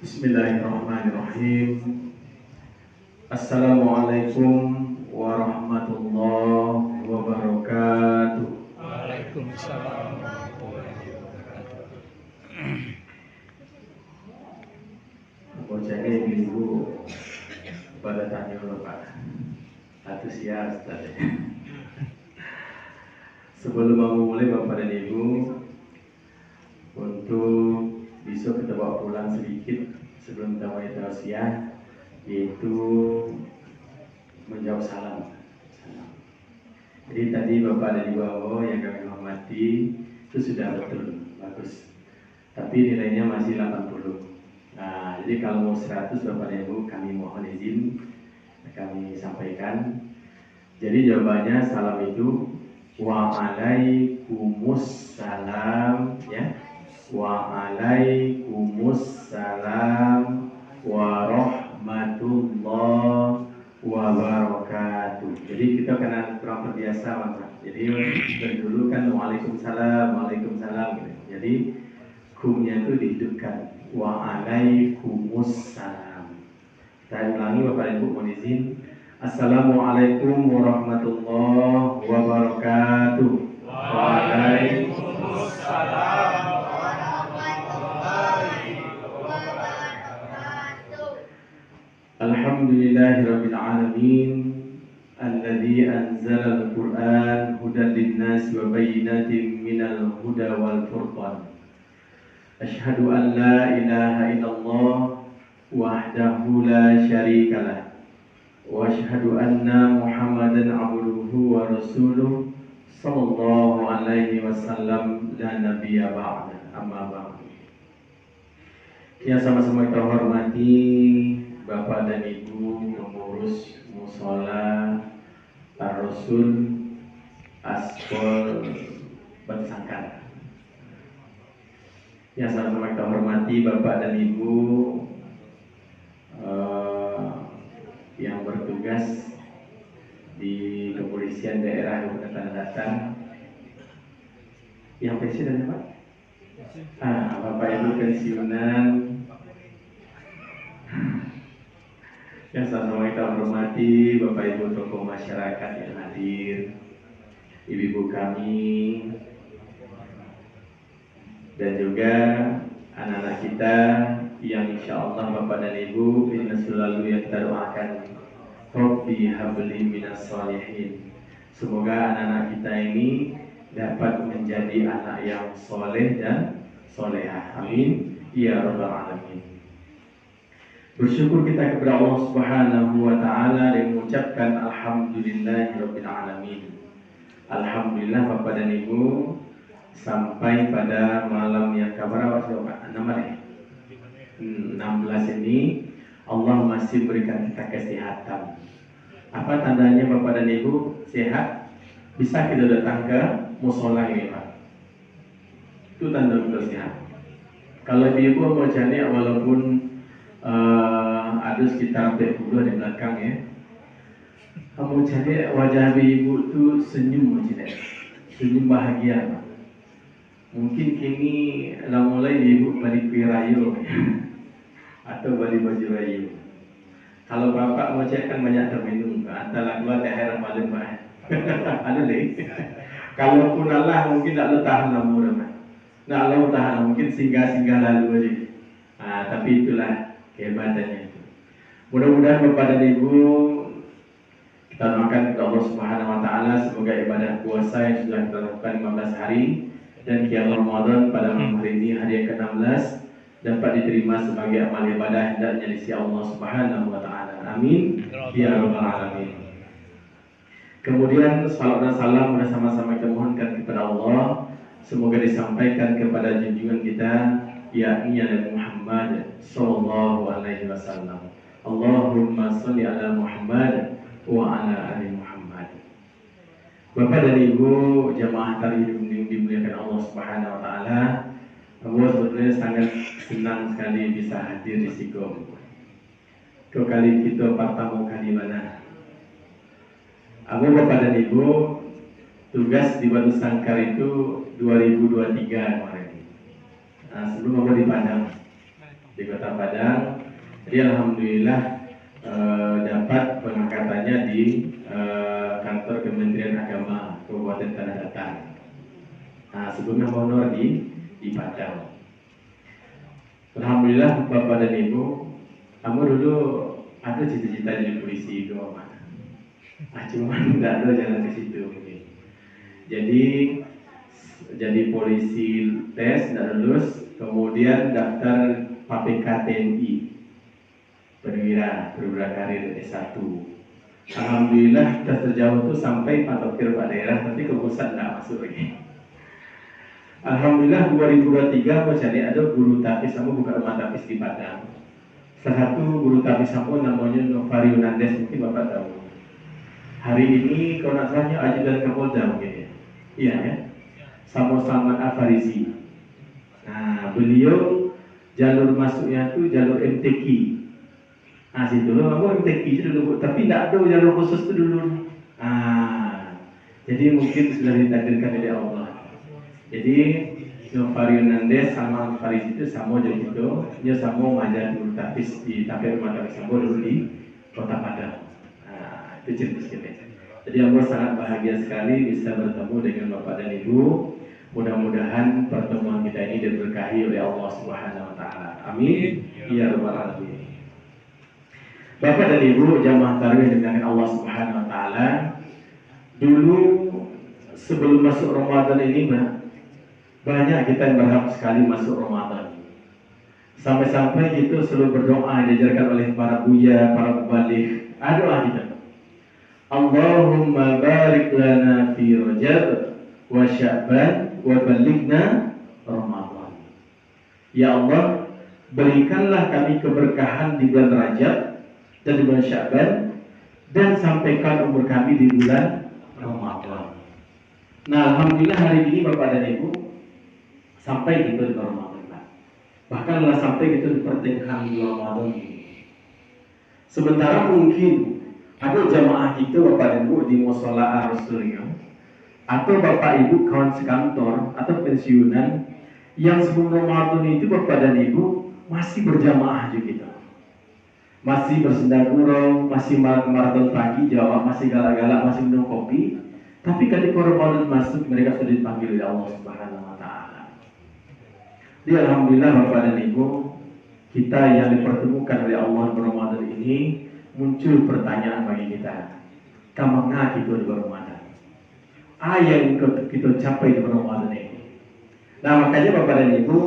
Bismillahirrahmanirrahim. Assalamualaikum warahmatullahi wabarakatuh. Waalaikumsalam warahmatullahi wabarakatuh. Bocahnya ibu pada tanya Pak. Antusias tadi. Sebelum memulai Bapak dan Ibu, untuk besok kita bawa pulang sedikit sebelum kita mulai tausiah, yaitu menjawab salam. Jadi tadi Bapak dan Ibu yang kami hormati itu sudah betul, bagus. Tapi nilainya masih 80. Nah, jadi kalau mau 100 Bapak dan Ibu kami mohon izin kami sampaikan. Jadi jawabannya salam itu waalaikumsalam, ya. Waalaikumsalam warahmatullahi wabarakatuh. Jadi kita kena kurang terbiasa, Pak. Jadi dari dulu kan waalaikumsalam, waalaikumsalam gitu. Jadi kumnya itu dihidupkan. Waalaikumsalam. Saya ulangi Bapak Ibu mohon izin. Assalamualaikum warahmatullahi wabarakatuh. Waalaikumsalam warahmatullahi wabarakatuh. Alhamdulillahirabbil alamin. Alladzi anzala al-Qur'an hudan lin-nas wa bayyinatin minal huda wal furqan. Asyhadu an la ilaha illallah wahdahu la syarikalah wa asyhadu anna Muhammadan abduhu wa rasuluh sallallahu alaihi wasallam la nabiyya ba'da amma ba'd. Ya, sama-sama kita hormati Bapak dan Ibu pengurus Mushola Ar-Rasul Aspol Bersangkan. Ya, sama-sama kita hormati Bapak dan Ibu yang bertugas di kepolisian daerah Kabupaten Datang. Yang pensiun Pak? Bapak Ibu pensiunan. Yang sama-sama kita hormati Bapak Ibu tokoh masyarakat yang hadir, ibu-ibu kami, dan juga anak-anak kita yang insya Allah Bapak dan Ibu ini selalu yang kita doakan, Rabbi habli minas sholihin. Semoga anak-anak kita ini dapat menjadi anak yang soleh dan solehah. Amin ya rabbal alamin. Bersyukur kita kepada Allah Subhanahu wa taala dan mengucapkan alhamdulillahirabbil alamin. Alhamdulillah Bapak dan Ibu, sampai pada malam yang keberapa Pak? 16 ini Allah masih berikan kita kesehatan. Apa tandanya Bapak dan Ibu sehat? Bisa kita datang ke mushola ini Pak. Itu tanda kita sehat. Kalau ibu mau jadi walaupun ada sekitar 40 di belakang ya, kamu jadi wajah ibu itu senyum aja, senyum bahagia Pak. Mungkin kini lah mulai ibu balik pirayu atau balik baju rayu. Kalau bapak mau cek kan banyak terminum, antara keluar daerah paling banyak. Ada deh. Kalaupun Allah mungkin tak tahan lama dah. Nak Allah tahan mungkin singgah lalu aja. Tapi itulah kehebatannya itu. Mudah-mudahan Bapak dan Ibu kita doakan kepada Allah Subhanahu wa taala semoga ibadah puasa yang sudah kita lakukan 15 hari dan qiyam Ramadan pada malam hari ini hari yang ke-16 dapat diterima sebagai amal ibadah hendaknya di sisi Allah Subhanahu wa taala. Amin ya rabbal alamin. Kemudian salam dan salam sudah sama-sama kita mohonkan kepada Allah, semoga disampaikan kepada junjungan kita yakni Nabi Muhammad sallallahu alaihi wasallam. Allahumma shalli ala Muhammad wa ala ali Muhammad. Bapak dan Ibu jamaah talim yang dimuliakan Allah Subhanahu wa taala, Allah sebetulnya sangat senang sekali bisa hadir di Sigom. Itu kali kita pertama kali mana? Bapak dan Ibu tugas di Batu Sangkar itu 2023 kemarin. Sebelum di Padang. di Kota Padang. Jadi alhamdulillah dapat pengangkatannya di kantor Kementerian Agama Kabupaten Tanah Datar. Nah, sebelumnya honor di Padang. Alhamdulillah Bapak dan Ibu, kamu dulu ada cita-cita jadi polisi itu apa? Cuma nggak ada jalan ke situ mungkin. Jadi polisi tes nggak lulus, kemudian daftar PPK TNI, perwira karir S1. Alhamdulillah tes terjauh itu sampai patok Pak daerah, tapi ke pusat nggak masuk lagi. Alhamdulillah 2023 aku cari ada guru tapis, kamu buka rumah tapis di Padang. Salah satu guru tapis aku namanya Novario Nandes, mungkin Bapak tahu. Hari ini kalau nak salahnya ajudan Kapolda mungkin ya. Iya ya. Samo Samad Afarizi. Nah, beliau jalur masuknya itu jalur MTQ. Nah, situ kamu MTQ itu dulu, tapi tidak ada jalur khusus itu dulu. Jadi mungkin sudah ditakdirkan oleh Allah. Jadi Novario Nandes sama Faris itu sama jadi gitu, dia sama mengajar guru tapis di tapis rumah tapis sama dulu di Kota Padang. Nah, itu cerita. Jadi aku sangat bahagia sekali bisa bertemu dengan Bapak dan Ibu. Mudah-mudahan pertemuan kita ini diberkahi oleh Allah Subhanahu Wa Taala. Amin. Ya Rabbal Alamin. Bapak dan Ibu jamaah tarawih dengan Allah Subhanahu Wa Taala. Dulu sebelum masuk Ramadan ini, banyak kita yang berharap sekali masuk Ramadan. Sampai-sampai itu selalu berdoa diajarkan oleh para buya, para mubalik. Doa kita. Allahumma barik lana fi Rajab wa Sya'ban wa balighna Ramadan. Ya Allah, berikanlah kami keberkahan di bulan Rajab dan di bulan Sya'ban, dan sampaikan umur kami di bulan Ramadan. Nah, alhamdulillah hari ini Bapak dan Ibu sampai gitu di Ramadan. Bahkan lah sampai gitu di pertengahan bulan Ramadan ini. Sementara mungkin ada jamaah kita Bapak dan Ibu di Mushola Ar-Rasuliyah, atau Bapak Ibu kawan sekantor atau pensiunan yang sebelum Ramadan itu Bapak dan Ibu masih berjamaah juga kita. Masih bersenda gurau, masih maraton pagi, jawab masih galak-galak, masih minum kopi. Tapi ketika Ramadan masuk, mereka sudah dipanggil oleh Allah Subhanahu Wa Taala. Jadi alhamdulillah Bapak dan Ibu, kita yang dipertemukan oleh Allah di Ramadan ini, muncul pertanyaan bagi kita. Kemana kita di Ramadan? Yang kita capai di Ramadan ini. Nah, makanya Bapak dan Ibu,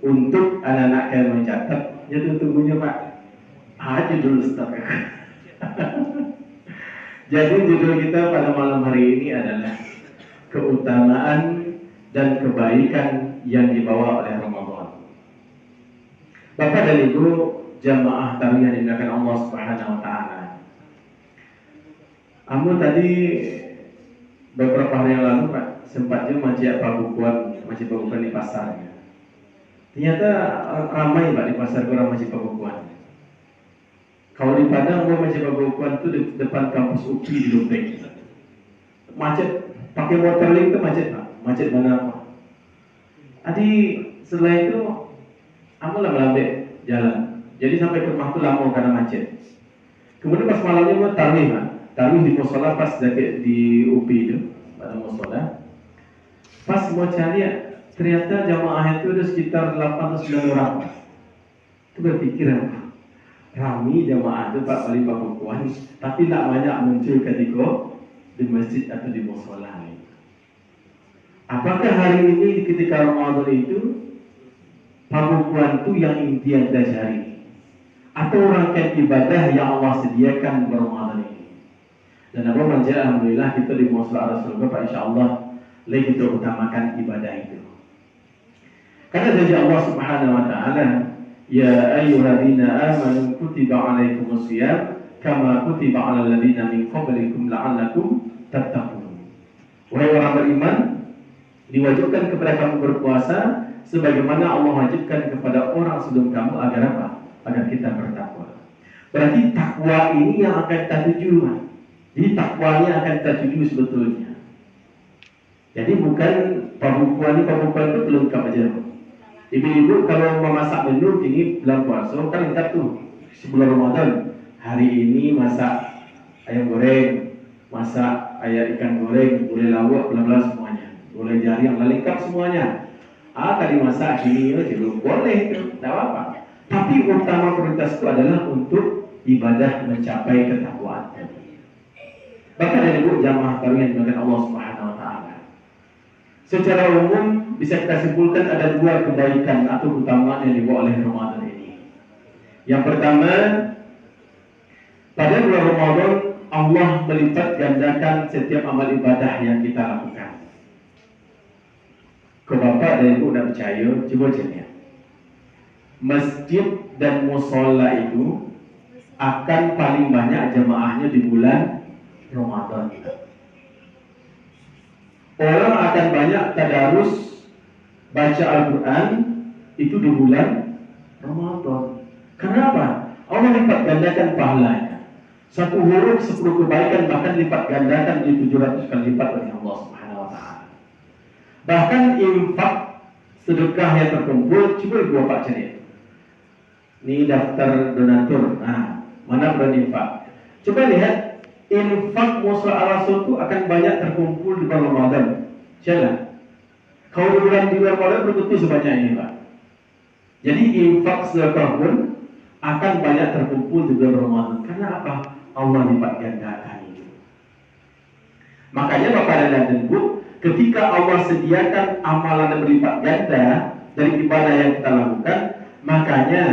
untuk anak-anak yang mencatat, ya tunggunya Pak, judul stop ya. Jadi judul kita pada malam hari ini adalah keutamaan dan kebaikan yang dibawa oleh Ramadan. Bapak dan Ibu jamaah tarawih yang dimuliakan Allah Subhanahu Wa Taala. Amu tadi beberapa hari yang lalu Pak sempatnya masjid Pabukuan di pasarnya. Ternyata ramai Pak di pasar kurang masjid Pabukuan. Kalau di Padang, gua masjid Pabukuan itu di depan kampus UPI di Lumpeng. Macet, pakai motor link itu macet Pak. Macet mana apa? Tadi setelah itu, aku lambe jalan. Jadi sampai ke rumah itu lama karena macet. Kemudian pas malamnya gua tarawih Pak. Tarawih di musola pas di UPI itu, pada musola. Pas mau cari, ternyata jamaah itu ada sekitar 8 atau 9 orang. Itu berpikir apa? Rami jamaah itu Pak paling Pabukuan, tapi tak banyak muncul ketika di masjid atau di musola. Apakah hari ini ketika Ramadan itu Pabukuan itu yang inti yang kita cari, atau rangkaian ibadah yang Allah sediakan di Ramadan ini? Dan apa menjadi alhamdulillah kita di musola Rasulullah Pak, insya Allah lagi kita utamakan ibadah itu. Karena janji Allah Subhanahu Wa Taala, ya ayyuhalladzina amanu kutiba alaikumus shiyam kama kutiba alal ladzina min qablikum la'allakum tattaqun. Wahai orang beriman, diwajibkan kepada kamu berpuasa sebagaimana Allah wajibkan kepada orang sebelum kamu agar apa? Agar kita bertakwa. Berarti takwa ini yang akan kita tuju. Jadi takwanya akan kita tuju sebetulnya. Jadi bukan Pabukuan itu belum kamu. Ibu-ibu kalau memasak menu ini bulan puasa kan lengkap tuh. Sebelum Ramadan, hari ini masak ayam goreng, masak ikan goreng, boleh lawak, bla semuanya. Boleh jaring, lengkap semuanya. Tadi masak ini, boleh, tidak apa-apa. Tapi utama prioritas itu adalah untuk ibadah mencapai ketakwaan. Bahkan ada ibu jamaah tarawih yang dimakan Allah Subhanahu Wa Taala. Secara umum bisa kita simpulkan ada dua kebaikan atau keutamaan yang dibawa oleh Ramadan ini. Yang pertama, pada bulan Ramadan Allah melipat gandakan setiap amal ibadah yang kita lakukan. Ke bapak dan ibu tidak percaya, coba lihat. Masjid dan musola itu akan paling banyak jemaahnya di bulan Ramadan. Orang akan banyak tadarus baca Al-Quran itu di bulan Ramadan. Kenapa? Allah lipat gandakan pahalanya. Satu huruf 10 kebaikan bahkan lipat gandakan di 700 kali lipat oleh Allah Subhanahu Wa Taala. Bahkan infak sedekah yang terkumpul, coba gua Pak cari. Ini daftar donatur. Nah, mana berinfak? Coba lihat, infak musalah Rasul itu akan banyak terkumpul di bulan Ramadan. Jalan. Kalau di bulan Ramadan belum tentu sebanyak ini, Pak. Jadi infak sedekah pun akan banyak terkumpul di bulan Ramadan. Karena apa? Allah lipat gandakan itu. Makanya Bapak dan Ibu, ketika Allah sediakan amalan yang berlipat ganda dari ibadah yang kita lakukan, makanya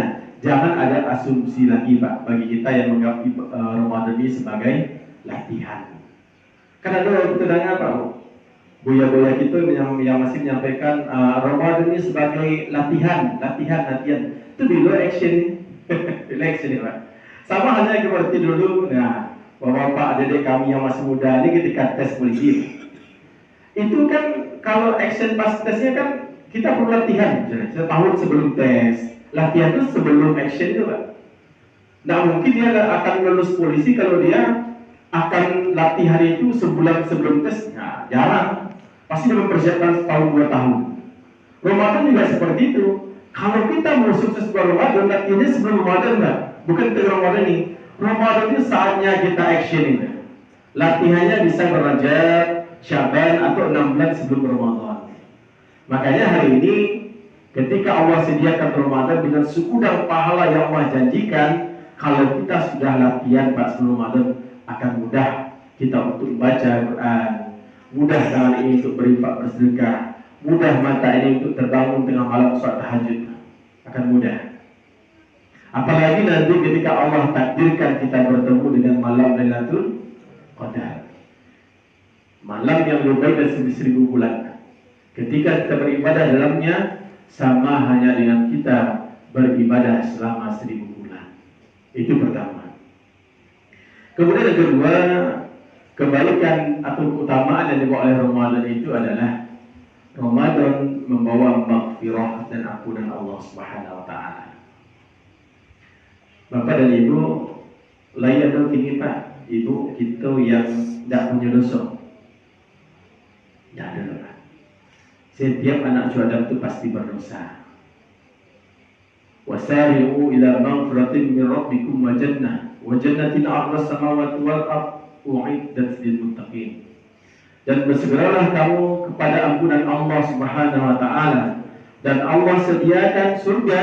jangan ada asumsi lagi Pak bagi kita yang menganggap Ramadan ini sebagai latihan. Karena dulu kita dengar Pak, buya-buya kita yang masih menyampaikan Ramadan ini sebagai latihan. Itu di luar action, action Pak. Sama halnya seperti dulu, nah, bapak adik kami yang masih muda ini ketika tes polisi, itu kan kalau action pas tesnya kan kita perlu latihan, setahun sebelum tes. Latihan itu sebelum action itu Pak. Nah mungkin dia akan lulus polisi kalau dia akan latihan itu sebulan sebelum tes. Nah jarang. Pasti dia mempersiapkan setahun 2 tahun. Ramadan juga seperti itu. Kalau kita mau sukses bulan Ramadan, latihannya sebelum Ramadan Pak. Bukan ke Ramadan ini. Ramadan itu saatnya kita action itu. Latihannya bisa Rajab, Syaban atau 6 bulan sebelum Ramadan. Makanya hari ini ketika Allah sediakan Ramadan dengan segudang pahala yang Allah janjikan, kalau kita sudah latihan Pak sebelum Ramadan, akan mudah kita untuk membaca Al-Quran, mudah tangan ini untuk berinfak bersedekah, mudah mata ini untuk terbangun tengah malam sholat tahajud, akan mudah. Apalagi nanti ketika Allah takdirkan kita bertemu dengan malam Lailatul Qadar, malam yang lebih baik dari 1000 bulan. Ketika kita beribadah dalamnya, sama hanya dengan kita beribadah selama 1000 bulan. Itu pertama. Kemudian yang kedua, kebaikan atau keutamaan yang dibawa oleh Ramadan itu adalah Ramadan membawa maghfirah dan ampunan Allah Subhanahu Wa Taala. Bapak dan Ibu, layan dong ini Pak, Ibu kita yang tidak punya dosa. Tidak ada dosa. Setiap anak Adam itu pasti berdosa. Wasari'u ila maghfiratin min rabbikum wa jannatin 'ardas samawati wal ardh u'iddat lil muttaqin. Dan bersegeralah kamu kepada ampunan Allah Subhanahu Wa Taala, dan Allah sediakan surga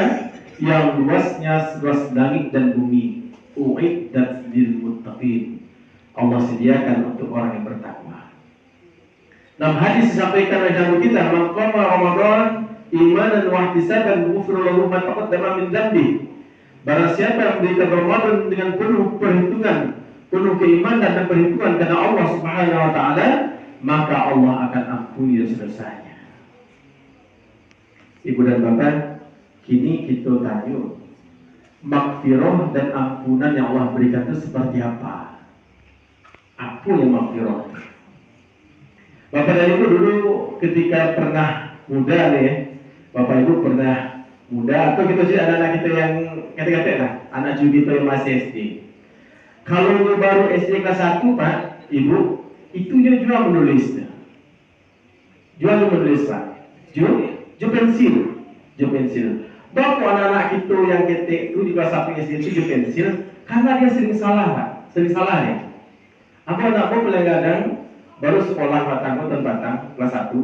yang luasnya seluas langit dan bumi. U'iddat lil muttaqin. Allah sediakan untuk orang yang bertakwa. Dalam hadis disampaikan oleh Nabi kita, "Man qama Ramadan imanan wa ihtisaban ghufira lahu ma taqaddama min dhanbi." Barang siapa yang mendirikan Ramadan dengan penuh perhitungan, penuh keimanan dan perhitungan karena Allah Subhanahu Wa Taala, maka Allah akan ampuni dosa-dosanya. Ibu dan Bapak, kini kita tanya, maghfirah dan ampunan yang Allah berikan itu seperti apa? Apa yang maghfirah? Bapak dan Ibu dulu ketika pernah muda nih, Bapak Ibu pernah muda atau kita sih anak-anak kita yang kata-kata lah, anak cucu kita yang masih SD. Kalau ini baru SD kelas 1 Pak, Ibu, itu dia jual menulis. Jual menulis Pak. Jual pensil. Jo pensil. Bapak anak-anak kita yang ketik itu di kelas 1 SD itu jo pensil karena dia sering salah, Pak. Sering salah ya. Aku anakku kadang baru sekolah batang kelas 1.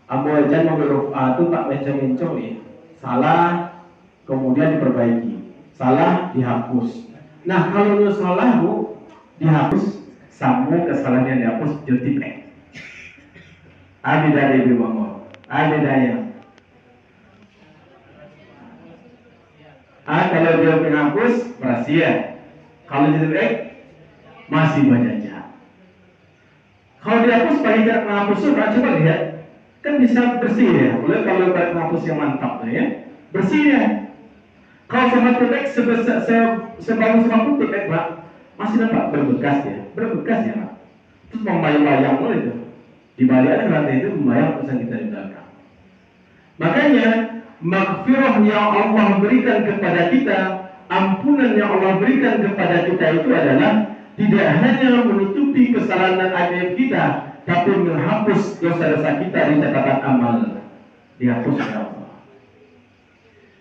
Ambo aja mobil huruf A itu tak mencong-mencong ya. Salah, kemudian diperbaiki. Salah, dihapus. Nah, kalau lu salah, Bu, dihapus, sama kesalahan yang dihapus, jutipek. Ada dari Ibu Mangor. Ada daya. Kalau dia penghapus, rahasia. Kalau jutipek, masih banyak jahat. Kalau dihapus, paling tidak menghapus, coba lihat. Kan bisa bersih ya. Boleh kalau penghapus yang mantap tuh ya. Bersih ya. Kalau sama titik sebangun sama titik Pak, masih dapat berbekas ya. Berbekas ya Pak. Terus membayang-bayang loh itu. Di balik ada rantai itu membayang pesan kita di belakang. Makanya maghfirah yang Allah berikan kepada kita, ampunan yang Allah berikan kepada kita itu adalah tidak hanya menutupi kesalahan dan aib kita, tapi menghapus dosa-dosa kita di catatan amal. Dihapus oleh Allah.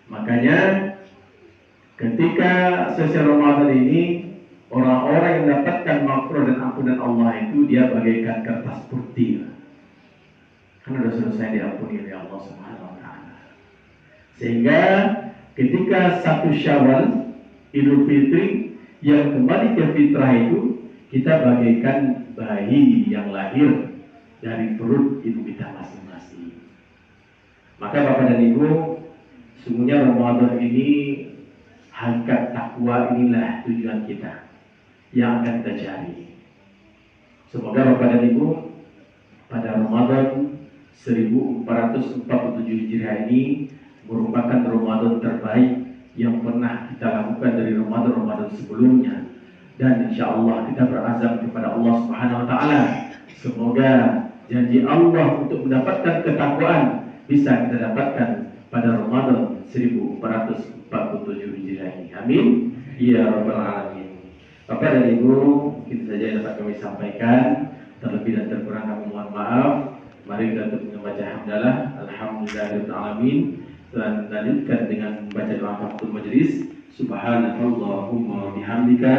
Makanya ketika sesi Ramadan ini orang-orang yang mendapatkan maghfirah dan ampunan Allah itu dia bagaikan kertas putih. Karena dosa-dosa yang diampuni oleh Allah Subhanahu wa taala. Sehingga ketika 1 Syawal Idul Fitri yang kembali ke fitrah itu kita bagaikan bayi yang lahir dari perut ibu kita masing-masing. Maka Bapak dan Ibu, sungguhnya Ramadan ini hakikat takwa inilah tujuan kita yang akan kita cari. Semoga Bapak dan Ibu pada Ramadan 1447 Hijriah ini merupakan Ramadan terbaik yang pernah kita lakukan dari Ramadan sebelumnya. Dan insya Allah kita berazam kepada Allah Subhanahu wa taala. Semoga janji Allah untuk mendapatkan ketakwaan bisa kita dapatkan pada Ramadan 1447 Hijriah ini. Amin. Ya Rabbal Alamin. Bapak dan Ibu, itu saja yang dapat kami sampaikan. Terlebih dan terkurang kami mohon maaf. Mari kita untuk membaca hamdalah. Alhamdulillahirabbil alamin. Dan lanjutkan dengan baca doa kafaratul majelis. Subhanallahumma wa bihamdika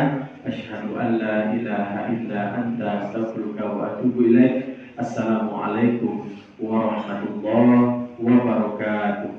asyhadu an la ilaha illa anta astaghfiruka wa atubu ilaik. Assalamualaikum warahmatullahi wabarakatuh.